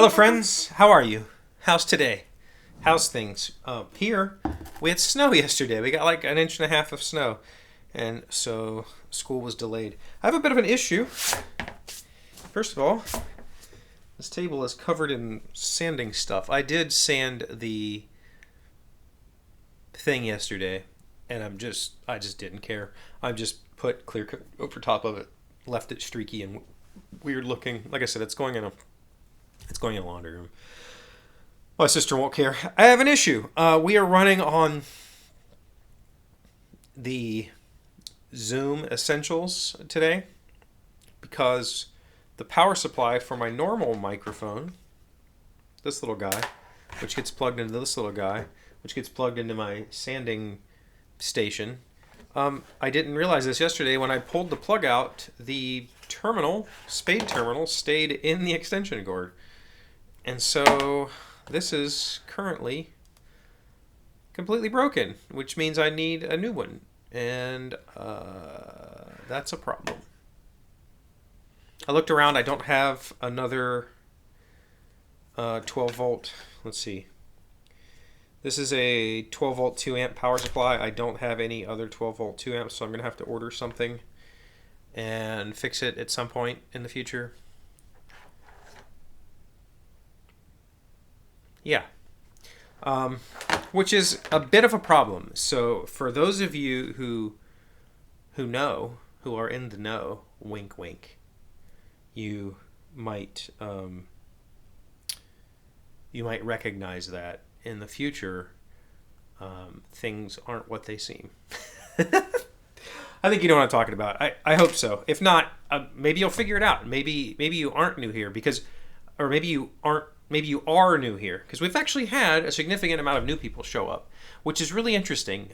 Hello, friends. How are you? How's today? How's things? Here, we had snow yesterday. We got like an inch and a half of snow. And so school was delayed. I have a bit of an issue. First of all, this table is covered in sanding stuff. I did sand the thing yesterday, and I just didn't care. I just put clear coat over top of it, left it streaky and weird looking. Like I said, it's going in a laundry room. My sister won't care. I have an issue. We are running on the Zoom Essentials today because the power supply for my normal microphone, this little guy, which gets plugged into this little guy, which gets plugged into my sanding station. I didn't realize this yesterday. When I pulled the plug out, the spade terminal, stayed in the extension cord. And so this is currently completely broken, which means I need a new one. And that's a problem. I looked around. I don't have another 12 volt. Let's see. This is a 12 volt 2 amp power supply. I don't have any other 12 volt 2 amps, so I'm going to have to order something and fix it at some point in the future. Yeah. Which is a bit of a problem. So for those of you who know, who are in the know, wink wink, you might recognize that in the future things aren't what they seem. I think you know what I'm talking about. I hope so. If not, maybe you'll figure it out. Maybe you aren't new here or maybe you are new here, because we've actually had a significant amount of new people show up, which is really interesting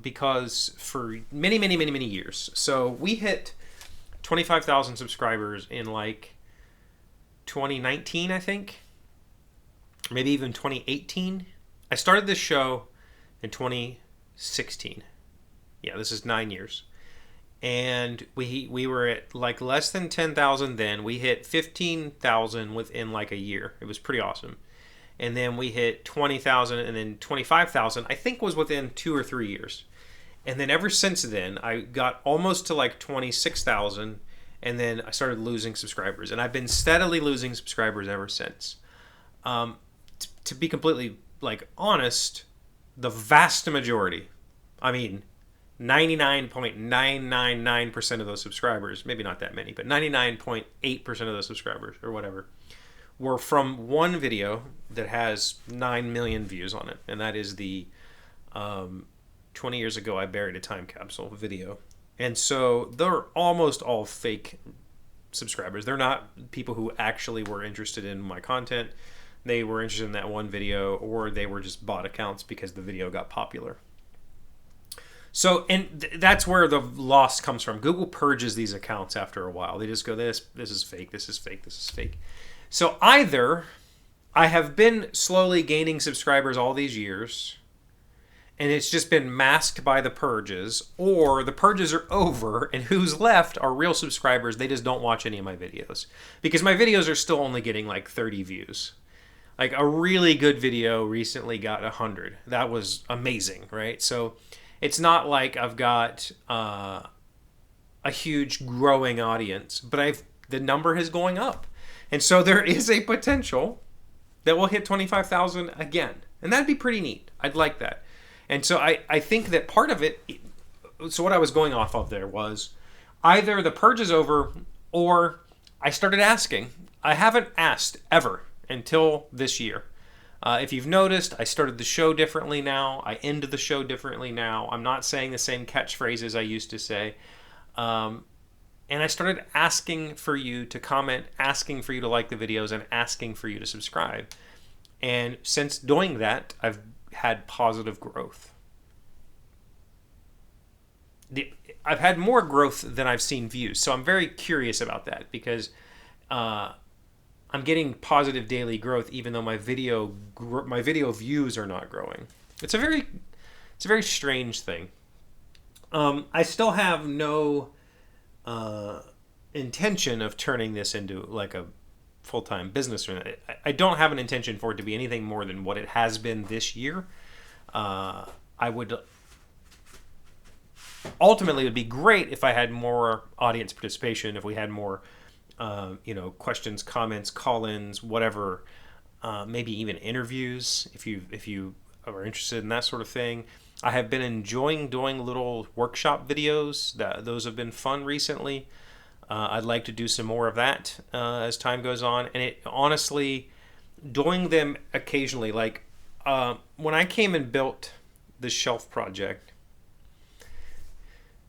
because for many years. So we hit 25,000 subscribers in like 2019, I think, maybe even 2018. I started this show in 2016. Yeah, this is 9 years. And we were at like less than 10,000 then. We hit 15,000 within like a year. It was pretty awesome. And then we hit 20,000 and then 25,000, I think was within 2 or 3 years. And then ever since then, I got almost to like 26,000, and then I started losing subscribers. And I've been steadily losing subscribers ever since. To be completely like honest, the vast majority, I mean 99.999% of those subscribers, maybe not that many, but 99.8% of those subscribers or whatever, were from one video that has 9 million views on it. And that is the 20 years ago I buried a time capsule video. And so they're almost all fake subscribers. They're not people who actually were interested in my content. They were interested in that one video, or they were just bot accounts because the video got popular. So, and that's where the loss comes from. Google purges these accounts after a while. They just go, this is fake, this is fake, this is fake. So either I have been slowly gaining subscribers all these years, and it's just been masked by the purges, or the purges are over, and who's left are real subscribers. They just don't watch any of my videos. Because my videos are still only getting like 30 views. Like a really good video recently got 100. That was amazing, right? So it's not like I've got a huge growing audience, but the number is going up. And so there is a potential that we'll hit 25,000 again. And that'd be pretty neat. I'd like that. And so I think that part of it, so what I was going off of there was either the purge is over or I started asking. I haven't asked ever until this year. If you've noticed, I started the show differently now. I end the show differently now. I'm not saying the same catchphrases I used to say. And I started asking for you to comment, asking for you to like the videos, and asking for you to subscribe. And since doing that, I've had positive growth. I've had more growth than I've seen views. So I'm very curious about that because I'm getting positive daily growth, even though my video views are not growing. It's a very strange thing. I still have no intention of turning this into like a full-time business. I don't have an intention for it to be anything more than what it has been this year. I would ultimately, it would be great if I had more audience participation, if we had more questions, comments, call-ins, whatever, maybe even interviews if you are interested in that sort of thing. I have been enjoying doing little workshop videos. Those have been fun recently. I'd like to do some more of that as time goes on. And it honestly, doing them occasionally, like when I came and built the shelf project,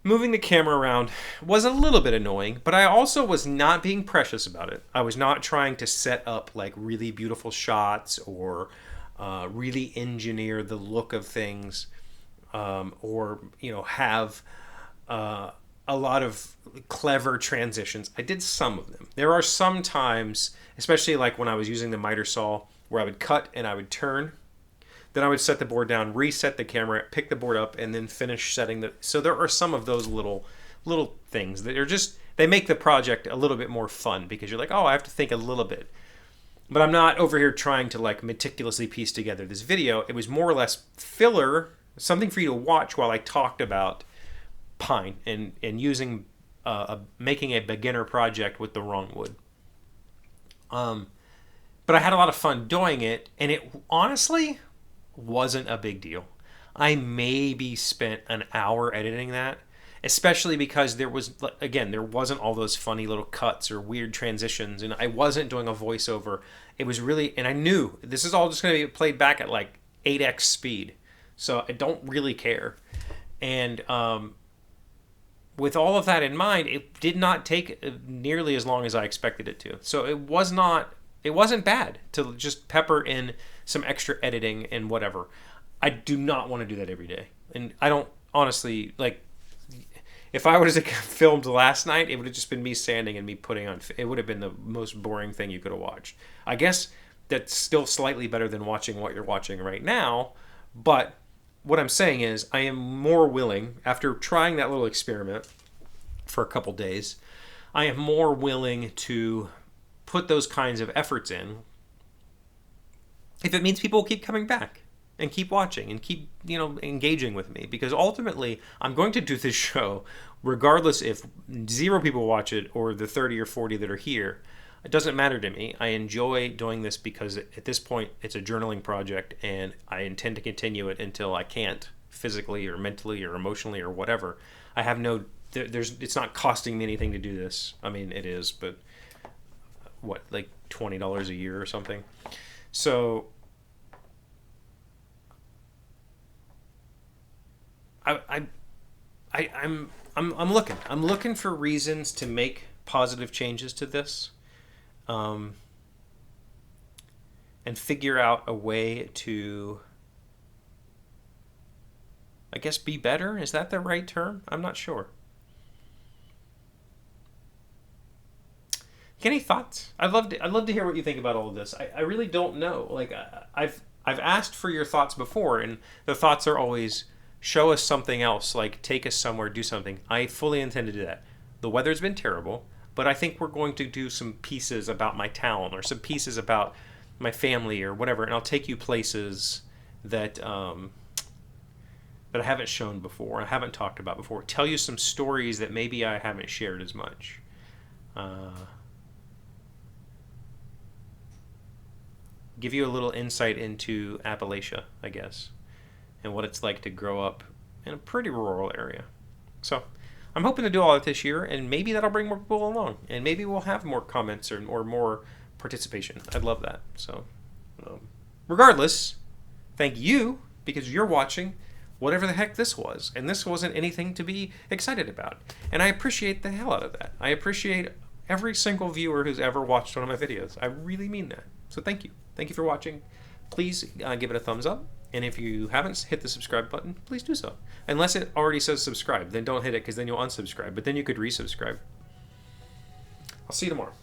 moving the camera around was a little bit annoying, but I also was not being precious about it. I was not trying to set up like really beautiful shots or really engineer the look of things, or have a lot of clever transitions. I did some of them. There are some times, especially like when I was using the miter saw, where I would cut and I would turn. Then I would set the board down, reset the camera, pick the board up, and then finish setting the... So there are some of those little things that are just... They make the project a little bit more fun because you're like, oh, I have to think a little bit. But I'm not over here trying to like meticulously piece together this video. It was more or less filler, something for you to watch while I talked about pine and using making a beginner project with the wrong wood. But I had a lot of fun doing it, and it honestly wasn't a big deal. I maybe spent an hour editing that, especially because there wasn't all those funny little cuts or weird transitions, and I wasn't doing a voiceover. It was really, and I knew this is all just going to be played back at like 8x speed, so I don't really care. And with all of that in mind, it did not take nearly as long as I expected it to. So it wasn't bad to just pepper in some extra editing and whatever. I do not want to do that every day. And I don't honestly, like, if I was filmed last night, it would have just been me sanding and me putting on, it would have been the most boring thing you could have watched. I guess that's still slightly better than watching what you're watching right now. But what I'm saying is I am more willing, after trying that little experiment for a couple days, I am more willing to put those kinds of efforts in if it means people will keep coming back and keep watching and keep engaging with me, because ultimately I'm going to do this show regardless if 0 people watch it or the 30 or 40 that are here. It doesn't matter to me. I enjoy doing this because at this point it's a journaling project, and I intend to continue it until I can't, physically or mentally or emotionally or whatever. I have it's not costing me anything to do this. I mean, it is, but what, like $20 a year or something? So I'm looking for reasons to make positive changes to this, and figure out a way to, I guess, be better. Is that the right term? I'm not sure. Any thoughts? I'd love to hear what you think about all of this. I really don't know. Like, I've asked for your thoughts before, and the thoughts are always, show us something else, like take us somewhere, do something. I fully intend to do that. The weather's been terrible, but I think we're going to do some pieces about my town or some pieces about my family or whatever, and I'll take you places that I haven't shown before, I haven't talked about before. Tell you some stories that maybe I haven't shared as much. Give you a little insight into Appalachia, I guess, and what it's like to grow up in a pretty rural area. So I'm hoping to do all that this year, and maybe that'll bring more people along, and maybe we'll have more comments or more participation. I'd love that. So regardless, thank you, because you're watching whatever the heck this was, and this wasn't anything to be excited about, and I appreciate the hell out of that. I appreciate every single viewer who's ever watched one of my videos. I really mean that. So thank you. Thank you for watching. Please give it a thumbs up. And if you haven't hit the subscribe button, please do so. Unless it already says subscribe, then don't hit it, because then you'll unsubscribe. But then you could resubscribe. I'll see you tomorrow.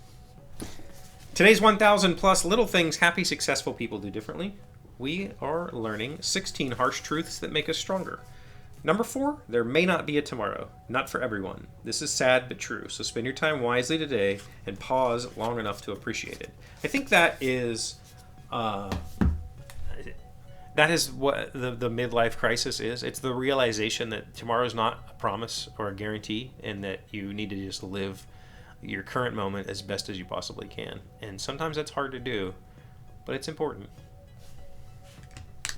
Today's 1,000 plus little things happy, successful people do differently. We are learning 16 harsh truths that make us stronger. Number 4, there may not be a tomorrow. Not for everyone. This is sad but true. So spend your time wisely today and pause long enough to appreciate it. I think that is what the midlife crisis is. It's the realization that tomorrow is not a promise or a guarantee, and that you need to just live your current moment as best as you possibly can. And sometimes that's hard to do, but it's important.